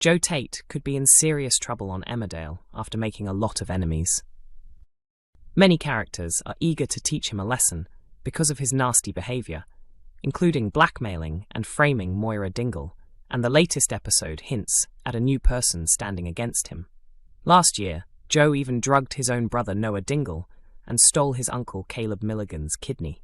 Joe Tate could be in serious trouble on Emmerdale after making a lot of enemies. Many characters are eager to teach him a lesson because of his nasty behavior, including blackmailing and framing Moira Dingle, and the latest episode hints at a new person standing against him. Last year, Joe even drugged his own brother Noah Dingle and stole his uncle Caleb Milligan's kidney.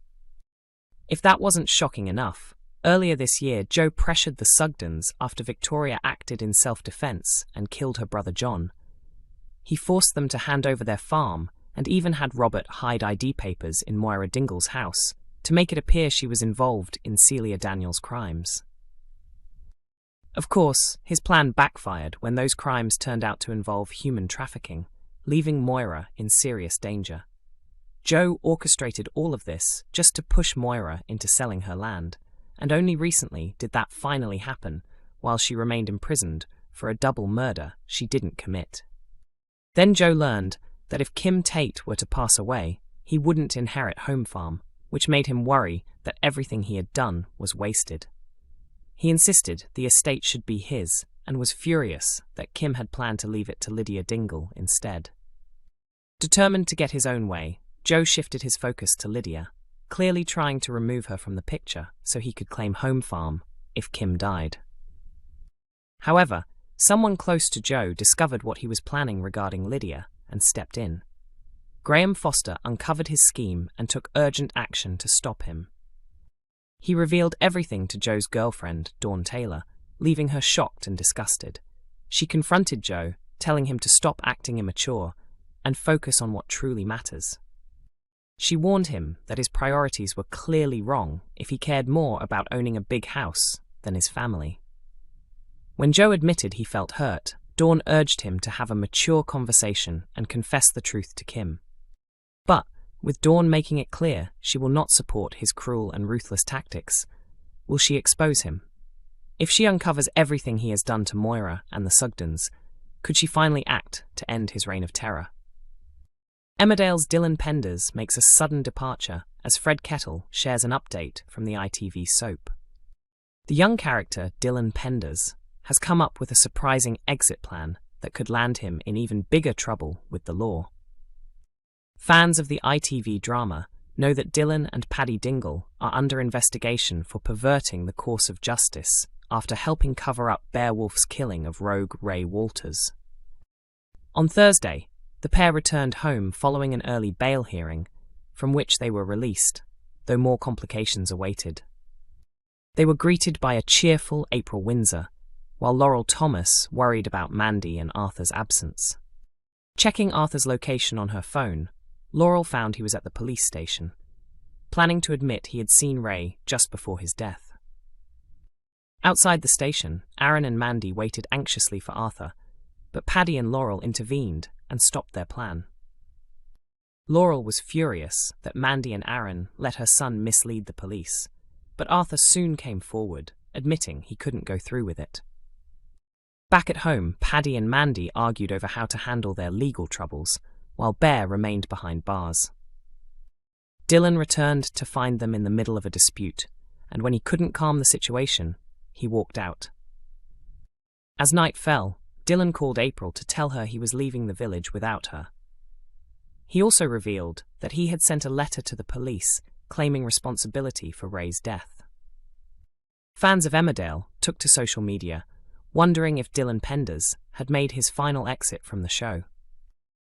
If that wasn't shocking enough, earlier this year Joe pressured the Sugdens after Victoria acted in self-defense and killed her brother John. He forced them to hand over their farm and even had Robert hide ID papers in Moira Dingle's house to make it appear she was involved in Celia Daniels' crimes. Of course, his plan backfired when those crimes turned out to involve human trafficking, leaving Moira in serious danger. Joe orchestrated all of this just to push Moira into selling her land, and only recently did that finally happen while she remained imprisoned for a double murder she didn't commit. Then Joe learned that if Kim Tate were to pass away, he wouldn't inherit Home Farm, which made him worry that everything he had done was wasted. He insisted the estate should be his and was furious that Kim had planned to leave it to Lydia Dingle instead. Determined to get his own way, Joe shifted his focus to Lydia, clearly trying to remove her from the picture so he could claim Home Farm if Kim died. However, someone close to Joe discovered what he was planning regarding Lydia and stepped in. Graham Foster uncovered his scheme and took urgent action to stop him. He revealed everything to Joe's girlfriend, Dawn Taylor, leaving her shocked and disgusted. She confronted Joe, telling him to stop acting immature and focus on what truly matters. She warned him that his priorities were clearly wrong if he cared more about owning a big house than his family. When Joe admitted he felt hurt, Dawn urged him to have a mature conversation and confess the truth to Kim. But, with Dawn making it clear she will not support his cruel and ruthless tactics, will she expose him? If she uncovers everything he has done to Moira and the Sugdens, could she finally act to end his reign of terror? Emmerdale's Dylan Penders makes a sudden departure as Fred Kettle shares an update from the ITV soap. The young character, Dylan Penders, has come up with a surprising exit plan that could land him in even bigger trouble with the law. Fans of the ITV drama know that Dylan and Paddy Dingle are under investigation for perverting the course of justice after helping cover up Beowulf's killing of rogue Ray Walters. On Thursday, the pair returned home following an early bail hearing, from which they were released, though more complications awaited. They were greeted by a cheerful April Windsor, while Laurel Thomas worried about Mandy and Arthur's absence. Checking Arthur's location on her phone, Laurel found he was at the police station, planning to admit he had seen Ray just before his death. Outside the station, Aaron and Mandy waited anxiously for Arthur, but Paddy and Laurel intervened and stopped their plan. Laurel was furious that Mandy and Aaron let her son mislead the police, but Arthur soon came forward, admitting he couldn't go through with it. Back at home, Paddy and Mandy argued over how to handle their legal troubles, while Bear remained behind bars. Dylan returned to find them in the middle of a dispute, and when he couldn't calm the situation, he walked out. As night fell, Dylan called April to tell her he was leaving the village without her. He also revealed that he had sent a letter to the police claiming responsibility for Ray's death. Fans of Emmerdale took to social media, wondering if Dylan Penders had made his final exit from the show.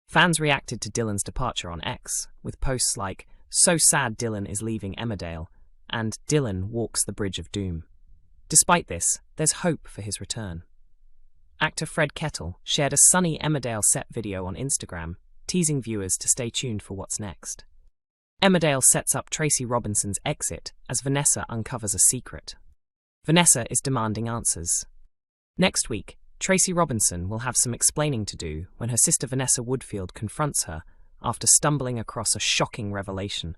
Fans reacted to Dylan's departure on X, with posts like, "So sad Dylan is leaving Emmerdale," and "Dylan walks the bridge of doom." Despite this, there's hope for his return. Actor Fred Kettle shared a sunny Emmerdale set video on Instagram, teasing viewers to stay tuned for what's next. Emmerdale sets up Tracy Robinson's exit as Vanessa uncovers a secret. Vanessa is demanding answers. Next week, Tracy Robinson will have some explaining to do when her sister Vanessa Woodfield confronts her after stumbling across a shocking revelation.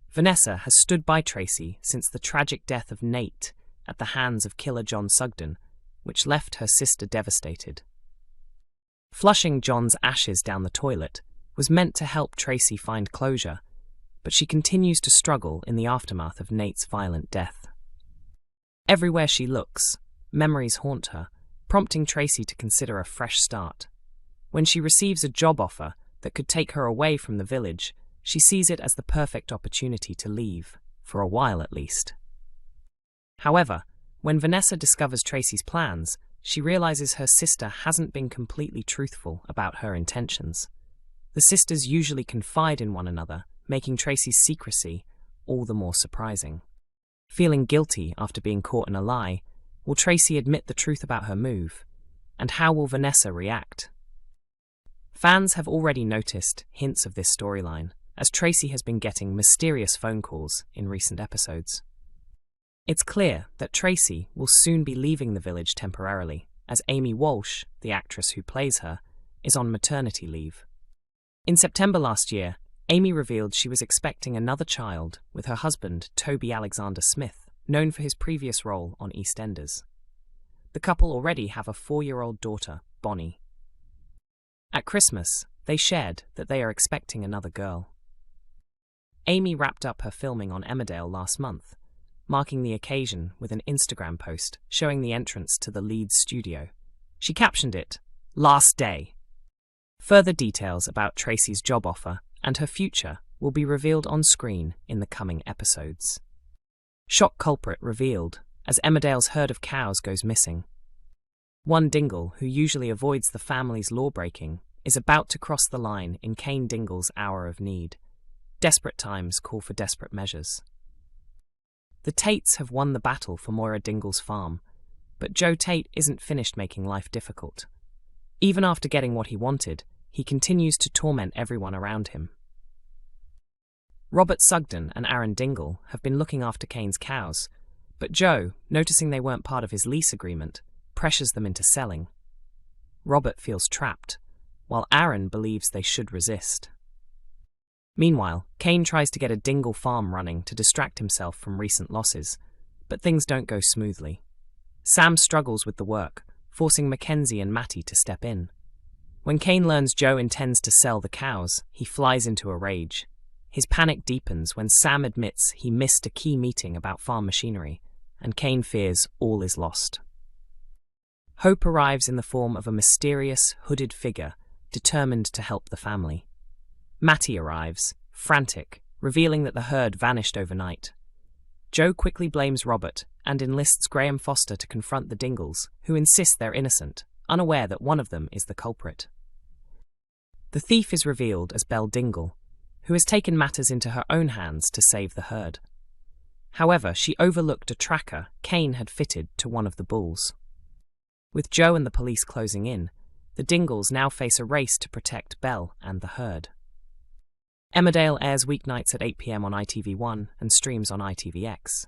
Vanessa has stood by Tracy since the tragic death of Nate at the hands of killer John Sugden, which left her sister devastated. Flushing John's ashes down the toilet was meant to help Tracy find closure, but she continues to struggle in the aftermath of Nate's violent death. Everywhere she looks, memories haunt her, prompting Tracy to consider a fresh start. When she receives a job offer that could take her away from the village, she sees it as the perfect opportunity to leave, for a while at least. However, when Vanessa discovers Tracy's plans, she realizes her sister hasn't been completely truthful about her intentions. The sisters usually confide in one another, making Tracy's secrecy all the more surprising. Feeling guilty after being caught in a lie, will Tracy admit the truth about her move? And how will Vanessa react? Fans have already noticed hints of this storyline, as Tracy has been getting mysterious phone calls in recent episodes. It's clear that Tracy will soon be leaving the village temporarily, as Amy Walsh, the actress who plays her, is on maternity leave. In September last year, Amy revealed she was expecting another child with her husband, Toby Alexander Smith, known for his previous role on EastEnders. The couple already have a 4-year-old daughter, Bonnie. At Christmas, they shared that they are expecting another girl. Amy wrapped up her filming on Emmerdale last month, marking the occasion with an Instagram post showing the entrance to the Leeds studio. She captioned it, "Last Day." Further details about Tracy's job offer and her future will be revealed on screen in the coming episodes. Shock culprit revealed as Emmerdale's herd of cows goes missing. One Dingle, who usually avoids the family's law-breaking, is about to cross the line in Kane Dingle's hour of need. Desperate times call for desperate measures. The Tates have won the battle for Moira Dingle's farm, but Joe Tate isn't finished making life difficult. Even after getting what he wanted, he continues to torment everyone around him. Robert Sugden and Aaron Dingle have been looking after Kane's cows, but Joe, noticing they weren't part of his lease agreement, pressures them into selling. Robert feels trapped, while Aaron believes they should resist. Meanwhile, Kane tries to get a Dingle farm running to distract himself from recent losses, but things don't go smoothly. Sam struggles with the work, forcing Mackenzie and Matty to step in. When Kane learns Joe intends to sell the cows, he flies into a rage. His panic deepens when Sam admits he missed a key meeting about farm machinery, and Kane fears all is lost. Hope arrives in the form of a mysterious, hooded figure determined to help the family. Matty arrives, frantic, revealing that the herd vanished overnight. Joe quickly blames Robert and enlists Graham Foster to confront the Dingles, who insist they're innocent, unaware that one of them is the culprit. The thief is revealed as Belle Dingle, who has taken matters into her own hands to save the herd. However, she overlooked a tracker Kane had fitted to one of the bulls. With Joe and the police closing in, the Dingles now face a race to protect Belle and the herd. Emmerdale airs weeknights at 8 p.m. on ITV1 and streams on ITVX.